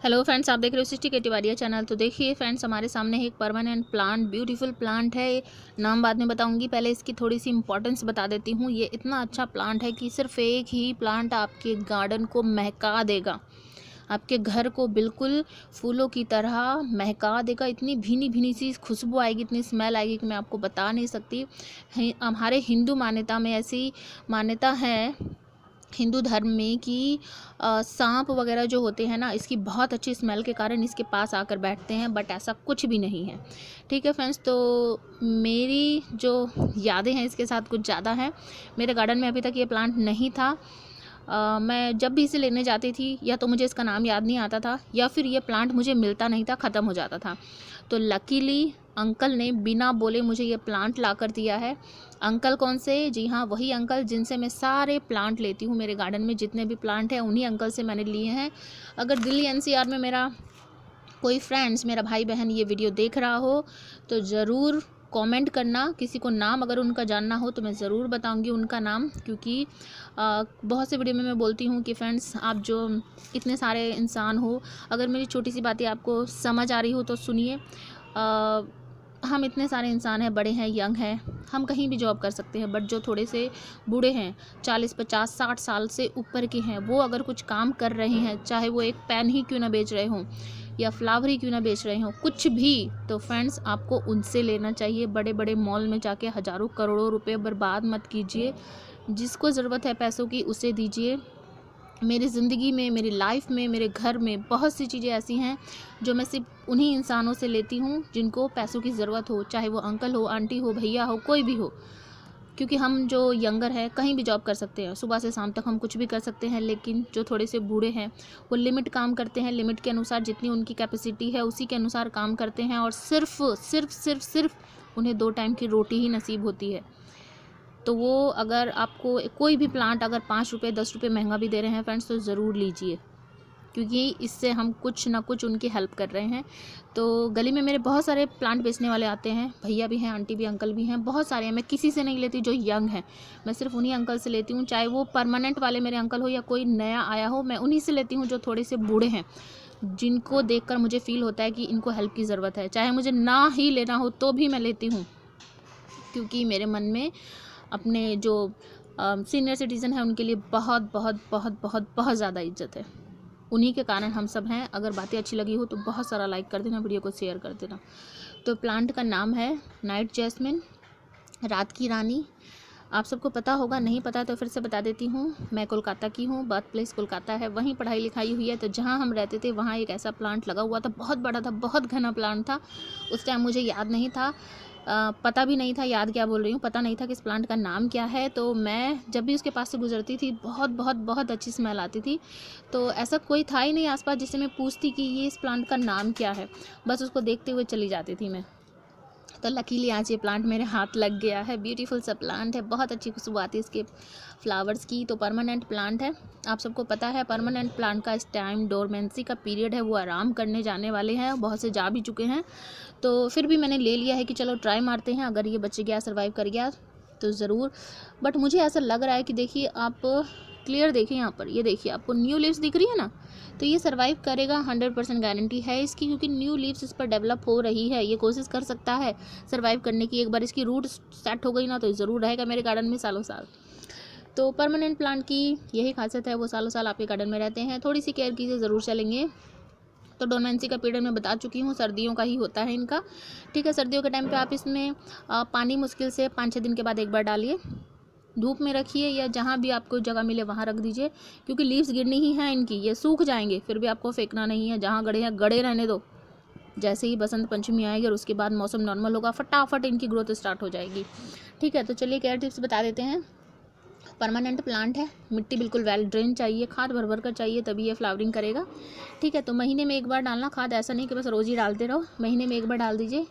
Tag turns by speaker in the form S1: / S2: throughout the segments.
S1: Hello friends, आप देख रहे हो सृष्टि के तिवारिया चैनल। तो देखिए फ्रेंड्स, हमारे सामने एक परमानेंट प्लांट, ब्यूटीफुल प्लांट है। नाम बाद में बताऊंगी, पहले इसकी थोड़ी सी इंपॉर्टेंस बता देती हूँ। ये इतना अच्छा प्लांट है कि सिर्फ एक ही प्लांट आपके गार्डन को महका देगा, आपके घर को बिल्कुल फूलों की तरह महका देगा। इतनी भीनी भीनी सी खुशबू आएगी, इतनी स्मेल आएगी कि मैं आपको बता नहीं सकती। हमारे हिंदू मान्यता में ऐसी मान्यता है हिंदू धर्म में कि सांप वगैरह जो होते हैं ना, इसकी बहुत अच्छी स्मेल के कारण इसके पास आकर बैठते हैं, बट ऐसा कुछ भी नहीं है। ठीक है फ्रेंड्स, तो मेरी जो यादें हैं इसके साथ कुछ ज़्यादा हैं। मेरे गार्डन में अभी तक ये प्लांट नहीं था। मैं जब भी इसे लेने जाती थी, या तो मुझे इसका नाम याद नहीं आता था, या फिर ये प्लांट मुझे मिलता नहीं था, ख़त्म हो जाता था। तो लकीली अंकल ने बिना बोले मुझे ये प्लांट ला कर दिया है। अंकल कौन से? जी हाँ, वही अंकल जिनसे मैं सारे प्लांट लेती हूँ। मेरे गार्डन में जितने भी प्लांट हैं उन्हीं अंकल से मैंने लिए हैं। अगर दिल्ली एनसीआर में मेरा कोई फ्रेंड्स, मेरा भाई बहन ये वीडियो देख रहा हो तो ज़रूर कमेंट करना। किसी को नाम अगर उनका जानना हो तो मैं ज़रूर बताऊंगी उनका नाम, क्योंकि बहुत से वीडियो में मैं बोलती हूँ कि फ्रेंड्स, आप जो इतने सारे इंसान हो, अगर मेरी छोटी सी बातें आपको समझ आ रही हो तो सुनिए। हम इतने सारे इंसान हैं, बड़े हैं, यंग हैं, हम कहीं भी जॉब कर सकते हैं, बट जो थोड़े से बूढ़े हैं, 40 50 60 साल से ऊपर के हैं, वो अगर कुछ काम कर रहे हैं, चाहे वो एक पेन ही क्यों ना बेच रहे हों या फ्लावर ही क्यों ना बेच रहे हों, कुछ भी, तो फ्रेंड्स आपको उनसे लेना चाहिए। बड़े बड़े मॉल में जाके हज़ारों करोड़ों रुपए बर्बाद मत कीजिए। जिसको ज़रूरत है पैसों की, उसे दीजिए। मेरी ज़िंदगी में, मेरी लाइफ में, मेरे घर में बहुत सी चीज़ें ऐसी हैं जो मैं सिर्फ उन्हीं इंसानों से लेती हूँ जिनको पैसों की ज़रूरत हो, चाहे वो अंकल हो, आंटी हो, भैया हो, कोई भी हो। क्योंकि हम जो यंगर हैं कहीं भी जॉब कर सकते हैं, सुबह से शाम तक हम कुछ भी कर सकते हैं, लेकिन जो थोड़े से बूढ़े हैं वो लिमिट काम करते हैं, लिमिट के अनुसार, जितनी उनकी कैपेसिटी है उसी के अनुसार काम करते हैं, और सिर्फ सिर्फ सिर्फ सिर्फ उन्हें 2 टाइम की रोटी ही नसीब होती है। तो वो अगर आपको कोई भी प्लांट अगर 5 रुपये 10 रुपये महंगा भी दे रहे हैं फ्रेंड्स, तो ज़रूर लीजिए, क्योंकि इससे हम कुछ ना कुछ उनकी हेल्प कर रहे हैं। तो गली में मेरे बहुत सारे प्लांट बेचने वाले आते हैं, भैया भी हैं, आंटी भी, अंकल भी हैं, बहुत सारे हैं। मैं किसी से नहीं लेती जो यंग है, मैं सिर्फ उन्हीं अंकल से लेती हूँ, चाहे वो परमानेंट वाले मेरे अंकल हो या कोई नया आया हो, मैं उन्हीं से लेती हूँ जो थोड़े से बूढ़े हैं, जिनको देखकर मुझे फ़ील होता है कि इनको हेल्प की ज़रूरत है। चाहे मुझे ना ही लेना हो तो भी मैं लेती हूँ, क्योंकि मेरे मन में अपने जो सीनियर सिटीज़न है उनके लिए बहुत बहुत बहुत बहुत बहुत ज़्यादा इज्जत है। उन्हीं के कारण हम सब हैं। अगर बातें अच्छी लगी हो तो बहुत सारा लाइक कर देना, वीडियो को शेयर कर देना। तो प्लांट का नाम है नाइट जैस्मिन, रात की रानी। आप सबको पता होगा, नहीं पता तो फिर से बता देती हूँ। मैं कोलकाता की हूँ, बर्थ प्लेस कोलकाता है, वहीं पढ़ाई लिखाई हुई है। तो जहाँ हम रहते थे वहाँ एक ऐसा प्लांट लगा हुआ था, बहुत बड़ा था, बहुत घना प्लांट था। उस टाइम मुझे याद नहीं था, पता भी नहीं था, याद क्या बोल रही हूँ, पता नहीं था कि इस प्लांट का नाम क्या है। तो मैं जब भी उसके पास से गुजरती थी, बहुत बहुत बहुत अच्छी स्मेल आती थी। तो ऐसा कोई था ही नहीं आसपास जिससे मैं पूछती कि ये इस प्लांट का नाम क्या है, बस उसको देखते हुए चली जाती थी मैं। तो लकीली आज ये प्लांट मेरे हाथ लग गया है। ब्यूटीफुल सा प्लांट है, बहुत अच्छी खुशबू आती है इसके फ्लावर्स की। तो परमानेंट प्लांट है, आप सबको पता है परमानेंट प्लांट का इस टाइम डोरमेंसी का पीरियड है, वो आराम करने जाने वाले हैं, बहुत से जा भी चुके हैं। तो फिर भी मैंने ले लिया है कि चलो ट्राई मारते हैं, अगर ये बच गया, सर्वाइव कर गया तो ज़रूर। बट मुझे ऐसा लग रहा है कि देखिए आप क्लियर देखिए, यहाँ पर ये देखिए, आपको न्यू लीव्स दिख रही है ना, तो ये सर्वाइव करेगा, 100% गारंटी है इसकी, क्योंकि न्यू लीव्स इस पर डेवलप हो रही है। ये कोशिश कर सकता है सर्वाइव करने की। एक बार इसकी रूट सेट हो गई ना, तो ज़रूर रहेगा मेरे गार्डन में सालों साल। तो परमानेंट प्लांट की यही खासियत है, वो सालों साल आपके गार्डन में रहते हैं। थोड़ी सी केयर कीजिए, ज़रूर चलेंगे। तो डोरमेंसी का पीरियड मैं बता चुकी हूँ, सर्दियों का ही होता है इनका। ठीक है, सर्दियों के टाइम पे आप इसमें पानी मुश्किल से 5-6 दिन के बाद एक बार डालिए, धूप में रखिए, या जहाँ भी आपको जगह मिले वहाँ रख दीजिए, क्योंकि लीव्स गिरनी ही हैं इनकी, ये सूख जाएंगे, फिर भी आपको फेंकना नहीं है, जहाँ गड़े हैं गड़े रहने दो। जैसे ही बसंत पंचमी आएगी और उसके बाद मौसम नॉर्मल होगा, फटाफट इनकी ग्रोथ स्टार्ट हो जाएगी। ठीक है, तो चलिए केयर टिप्स बता देते हैं। परमानेंट प्लांट है, मिट्टी बिल्कुल वेल ड्रेन चाहिए, खाद भर भर कर चाहिए, तभी ये फ्लावरिंग करेगा। ठीक है, तो महीने में एक बार डालना खाद, ऐसा नहीं कि बस रोज़ ही डालते रहो, महीने में एक बार डाल दीजिए।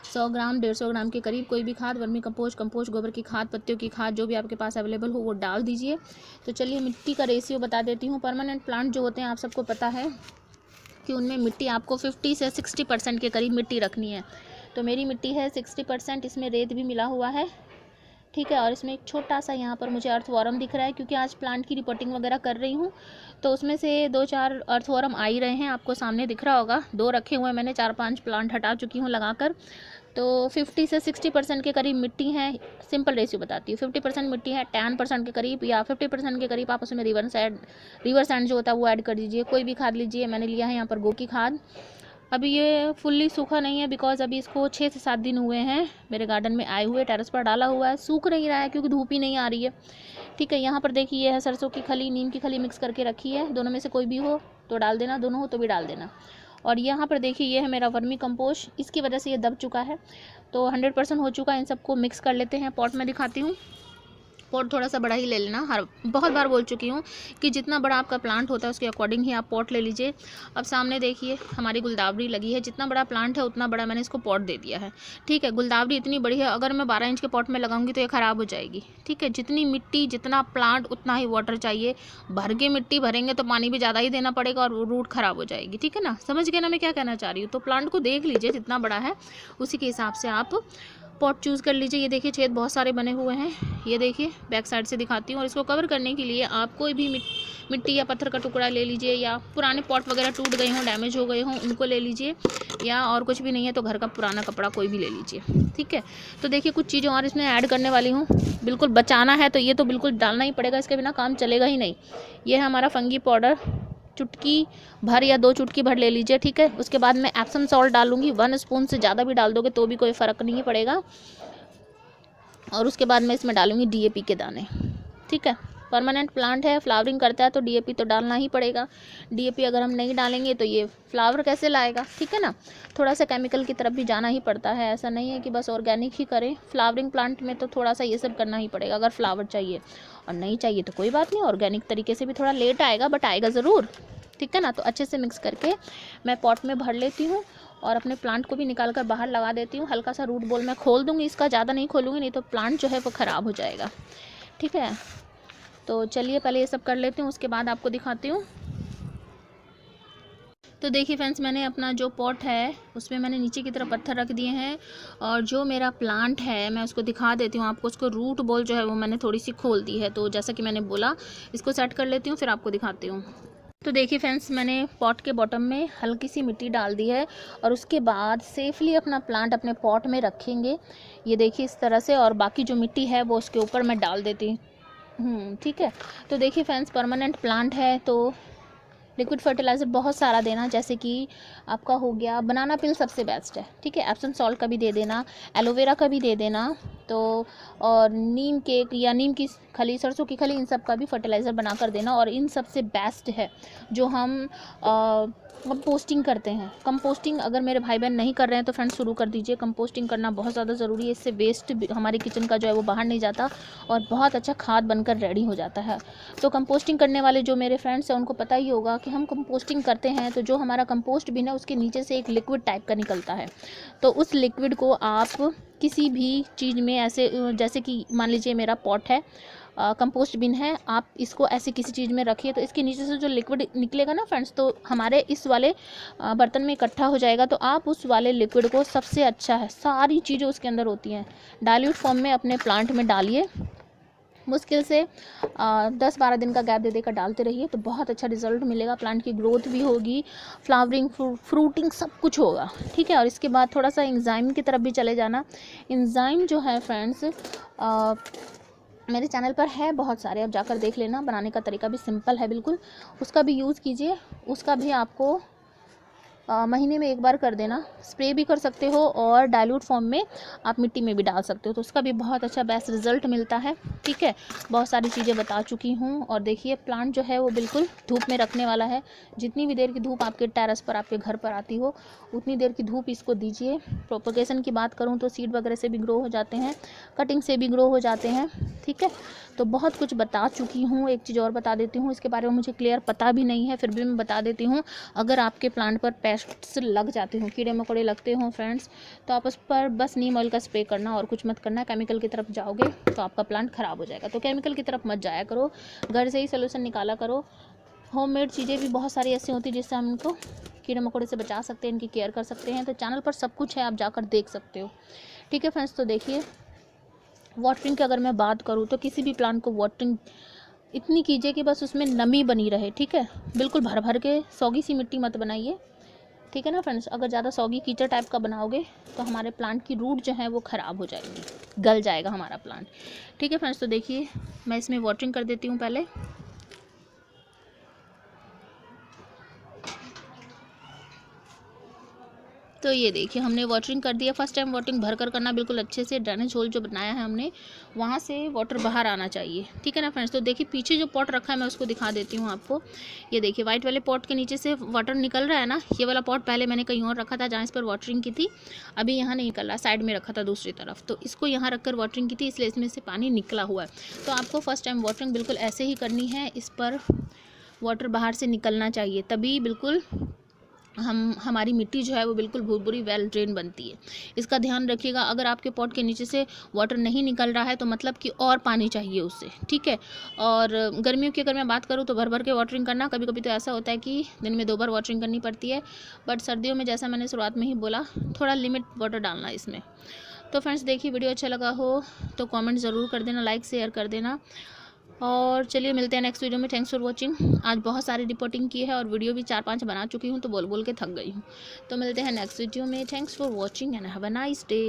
S1: 100 ग्राम 150 ग्राम के करीब कोई भी खाद, वर्मी कंपोस्ट, गोबर की खाद, पत्तियों की खाद, जो भी आपके पास अवेलेबल हो वो डाल दीजिए। तो चलिए मिट्टी का रेशियो बता देती हूँ। परमानेंट प्लांट जो होते हैं, आप सबको पता है कि उनमें मिट्टी आपको 50 से 60% के करीब मिट्टी रखनी है। तो मेरी मिट्टी है 60%, इसमें रेत भी मिला हुआ है, ठीक है। और इसमें एक छोटा सा यहाँ पर मुझे अर्थवॉर्म दिख रहा है, क्योंकि आज प्लांट की रिपोर्टिंग वगैरह कर रही हूँ, तो उसमें से 2-4 अर्थवॉर्म आ ही रहे हैं। आपको सामने दिख रहा होगा, 2 रखे हुए हैं मैंने, 4-5 प्लांट हटा चुकी हूँ लगाकर। तो 50 से 60% के करीब मिट्टी है। सिंपल रेशियो बताती हूँ, 50% मिट्टी है, 10% के करीब या 50% के करीब आप उसमें रिवर सैंड जो होता है वो ऐड कर दीजिए। कोई भी खाद लीजिए, मैंने लिया है यहाँ पर गो की खाद। अभी ये फुल्ली सूखा नहीं है, बिकॉज अभी इसको 6 से 7 दिन हुए हैं मेरे गार्डन में आए हुए, टेरेस पर डाला हुआ है, सूख नहीं रहा है क्योंकि धूप ही नहीं आ रही है। ठीक है। यहाँ पर देखिए, ये है सरसों की खली, नीम की खली मिक्स करके रखी है, दोनों में से कोई भी हो तो डाल देना, दोनों हो तो भी डाल देना। और यहाँ पर देखिए, ये है मेरा वर्मी कंपोस्ट, इसकी वजह से ये दब चुका है, तो 100% हो चुका है। इन सबको मिक्स कर लेते हैं। पॉट में दिखाती हूँ, पॉट थोड़ा सा बड़ा ही ले लेना। हर बहुत बार बोल चुकी हूँ कि जितना बड़ा आपका प्लांट होता है उसके अकॉर्डिंग ही आप पॉट ले लीजिए। अब सामने देखिए हमारी गुलदावरी लगी है, जितना बड़ा प्लांट है उतना बड़ा मैंने इसको पॉट दे दिया है। ठीक है। गुलदावरी इतनी बड़ी है, अगर मैं 12 इंच के पॉट में लगाऊंगी तो ये ख़राब हो जाएगी। ठीक है। जितनी मिट्टी जितना प्लांट उतना ही वाटर चाहिए। भर के मिट्टी भरेंगे तो पानी भी ज़्यादा ही देना पड़ेगा और रूट ख़राब हो जाएगी। ठीक है ना, समझ गए ना मैं क्या कहना चाह रही हूँ। तो प्लांट को देख लीजिए, जितना बड़ा है उसी के हिसाब से आप पॉट चूज़ कर लीजिए। ये देखिए छेद बहुत सारे बने हुए हैं, ये देखिए बैक साइड से दिखाती हूँ। और इसको कवर करने के लिए आप कोई भी मिट्टी या पत्थर का टुकड़ा ले लीजिए, या पुराने पॉट वगैरह टूट गए हों, डैमेज हो गए हों, उनको ले लीजिए, या और कुछ भी नहीं है तो घर का पुराना कपड़ा कोई भी ले लीजिए। ठीक है। तो देखिए कुछ चीज़ें और इसमें ऐड करने वाली हूँ, बिल्कुल बचाना है तो ये तो बिल्कुल डालना ही पड़ेगा, इसके बिना काम चलेगा ही नहीं। ये है हमारा फंगी पाउडर, चुटकी भर या 2 चुटकी भर ले लीजिए। ठीक है। उसके बाद मैं एप्सम सॉल्ट डालूंगी, 1 स्पून से ज़्यादा भी डाल दोगे तो भी कोई फ़र्क नहीं पड़ेगा। और उसके बाद मैं इसमें डालूंगी डीएपी के दाने। ठीक है। परमानेंट प्लांट है, फ्लावरिंग करता है तो डीएपी तो डालना ही पड़ेगा। डीएपी अगर हम नहीं डालेंगे तो ये फ्लावर कैसे लाएगा। ठीक है ना। थोड़ा सा केमिकल की तरफ भी जाना ही पड़ता है, ऐसा नहीं है कि बस ऑर्गेनिक ही करें। फ्लावरिंग प्लांट में तो थोड़ा सा ये सब करना ही पड़ेगा अगर फ्लावर चाहिए, और नहीं चाहिए तो कोई बात नहीं, ऑर्गेनिक तरीके से भी थोड़ा लेट आएगा बट आएगा ज़रूर। ठीक है ना। तो अच्छे से मिक्स करके मैं पॉट में भर लेती हूँ और अपने प्लांट को भी निकाल कर बाहर लगा देती हूँ। हल्का सा रूट बॉल मैं खोल दूँगी, इसका ज़्यादा नहीं खोलूँगी, नहीं तो प्लांट जो है वो ख़राब हो जाएगा। ठीक है। तो चलिए पहले ये सब कर लेती हूँ, उसके बाद आपको दिखाती हूँ। तो देखिए फ्रेंड्स, मैंने अपना जो पॉट है उसमें मैंने नीचे की तरफ पत्थर रख दिए हैं, और जो मेरा प्लांट है मैं उसको दिखा देती हूँ आपको। उसको रूट बॉल जो है वो मैंने थोड़ी सी खोल दी है, तो जैसा कि मैंने बोला इसको सेट कर लेती हूँ, फिर आपको दिखाती हूँ। तो देखिए फ्रेंड्स, मैंने पॉट के बॉटम में हल्की सी मिट्टी डाल दी है, और उसके बाद सेफली अपना प्लांट अपने पॉट में रखेंगे। ये देखिए इस तरह से, और बाकी जो मिट्टी है वो उसके ऊपर मैं डाल देती हूँ। ठीक है। तो देखिए फ्रेंड्स, परमानेंट प्लांट है तो लिक्विड फर्टिलाइज़र बहुत सारा देना, जैसे कि आपका हो गया बनाना पिल सबसे बेस्ट है। ठीक है। एप्सम सॉल्ट का भी दे देना, एलोवेरा का भी दे देना, तो और नीम केक या नीम की खली, सरसों की खली, इन सब का भी फर्टिलाइज़र बना कर देना। और इन सबसे बेस्ट है जो हम कंपोस्टिंग करते हैं। कंपोस्टिंग अगर मेरे भाई बहन नहीं कर रहे हैं तो फ्रेंड्स शुरू कर दीजिए। कंपोस्टिंग करना बहुत ज़्यादा ज़रूरी है, इससे वेस्ट हमारे किचन का जो है वो बाहर नहीं जाता और बहुत अच्छा खाद बनकर रेडी हो जाता है। तो कंपोस्टिंग करने वाले जो मेरे फ्रेंड्स हैं उनको पता ही होगा कि हम कंपोस्टिंग करते हैं तो जो हमारा कंपोस्ट बिन है उसके नीचे से एक लिक्विड टाइप का निकलता है। तो उस लिक्विड को आप किसी भी चीज़ में ऐसे, जैसे कि मान लीजिए मेरा पॉट है, कंपोस्ट बिन है, आप इसको ऐसे किसी चीज़ में रखिए तो इसके नीचे से जो लिक्विड निकलेगा ना फ्रेंड्स, तो हमारे इस वाले बर्तन में इकट्ठा हो जाएगा। तो आप उस वाले लिक्विड को, सबसे अच्छा है, सारी चीज़ें उसके अंदर होती हैं, डाइल्यूट फॉर्म में अपने प्लांट में डालिए। मुश्किल से 10-12 दिन का गैप दे देकर डालते रहिए तो बहुत अच्छा रिजल्ट मिलेगा। प्लांट की ग्रोथ भी होगी, फ्लावरिंग, फ्रूटिंग, सब कुछ होगा। ठीक है। और इसके बाद थोड़ा सा एंजाइम की तरफ भी चले जाना। एंजाइम जो है फ्रेंड्स मेरे चैनल पर है बहुत सारे, आप जाकर देख लेना। बनाने का तरीका भी सिंपल है बिल्कुल, उसका भी यूज़ कीजिए। उसका भी आपको महीने में 1 बार कर देना। स्प्रे भी कर सकते हो और डाइल्यूट फॉर्म में आप मिट्टी में भी डाल सकते हो, तो उसका भी बहुत अच्छा बेस्ट रिजल्ट मिलता है। ठीक है। बहुत सारी चीज़ें बता चुकी हूँ। और देखिए प्लांट जो है वो बिल्कुल धूप में रखने वाला है। जितनी भी देर की धूप आपके टेरेस पर, आपके घर पर आती हो, उतनी देर की धूप इसको दीजिए। प्रोपगेशन की बात करूँ तो सीड वगैरह से भी ग्रो हो जाते हैं, कटिंग से भी ग्रो हो जाते हैं। ठीक है। तो बहुत कुछ बता चुकी हूँ। एक चीज़ और बता देती हूँ, इसके बारे में मुझे क्लियर पता भी नहीं है, फिर भी मैं बता देती हूँ। अगर आपके प्लांट पर पेस्ट्स लग जाते हों, कीड़े मकोड़े लगते हों फ्रेंड्स, तो आप उस पर बस नीम ऑयल का स्प्रे करना, और कुछ मत करना। केमिकल की तरफ जाओगे तो आपका प्लांट ख़राब हो जाएगा। तो केमिकल की तरफ मत जाया करो, घर से ही सोल्यूशन निकाला करो। होममेड चीज़ें भी बहुत सारी ऐसी होती हैं जिससे हम इनको कीड़े मकोड़े से बचा सकते हैं, इनकी केयर कर सकते हैं। तो चैनल पर सब कुछ है, आप जाकर देख सकते हो। ठीक है फ्रेंड्स। तो देखिए वाटरिंग की अगर मैं बात करूँ तो किसी भी प्लांट को वाटरिंग इतनी कीजिए कि बस उसमें नमी बनी रहे, ठीक है। बिल्कुल भर भर के सौगी सी मिट्टी मत बनाइए, ठीक है ना फ्रेंड्स। अगर ज़्यादा सौगी कीचड़ टाइप का बनाओगे तो हमारे प्लांट की रूट जो है वो ख़राब हो जाएगी, गल जाएगा हमारा प्लांट, ठीक है फ्रेंड्स। तो देखिए मैं इसमें वाटरिंग कर देती हूँ पहले। तो ये देखिए हमने वाटरिंग कर दिया। फर्स्ट टाइम वाटरिंग भर कर करना, बिल्कुल अच्छे से ड्रेनेज होल जो बनाया है हमने वहाँ से वाटर बाहर आना चाहिए, ठीक है ना फ्रेंड्स। तो देखिए पीछे जो पॉट रखा है मैं उसको दिखा देती हूँ आपको। ये देखिए वाइट वाले पॉट के नीचे से वाटर निकल रहा है ना, ये वाला पॉट पहले मैंने कहीं और रखा था जहाँ इस पर वाटरिंग की थी, अभी यहाँ नहीं निकल रहा, साइड में रखा था दूसरी तरफ, तो इसको यहाँ रख कर वाटरिंग की थी, इसलिए इसमें से पानी निकला हुआ है। तो आपको फर्स्ट टाइम वाटरिंग बिल्कुल ऐसे ही करनी है, इस पर वाटर बाहर से निकलना चाहिए, तभी बिल्कुल हमारी मिट्टी जो है वो बिल्कुल भुरभुरी वेल ड्रेन बनती है। इसका ध्यान रखिएगा। अगर आपके पॉट के नीचे से वाटर नहीं निकल रहा है तो मतलब कि और पानी चाहिए उससे, ठीक है। और गर्मियों की अगर मैं बात करूँ तो भर भर के वाटरिंग करना, कभी कभी तो ऐसा होता है कि दिन में 2 बार वाटरिंग करनी पड़ती है, बट सर्दियों में जैसा मैंने शुरुआत में ही बोला थोड़ा लिमिट वाटर डालना इसमें। तो फ्रेंड्स देखिए वीडियो अच्छा लगा हो तो कॉमेंट ज़रूर कर देना, लाइक शेयर कर देना, और चलिए मिलते हैं नेक्स्ट वीडियो में। Thanks for watching. आज बहुत सारी रिपोर्टिंग की है और वीडियो भी 4-5 बना चुकी हूँ, तो बोल बोल के थक गई हूँ। तो मिलते हैं नेक्स्ट वीडियो में। Thanks for watching and have a nice day.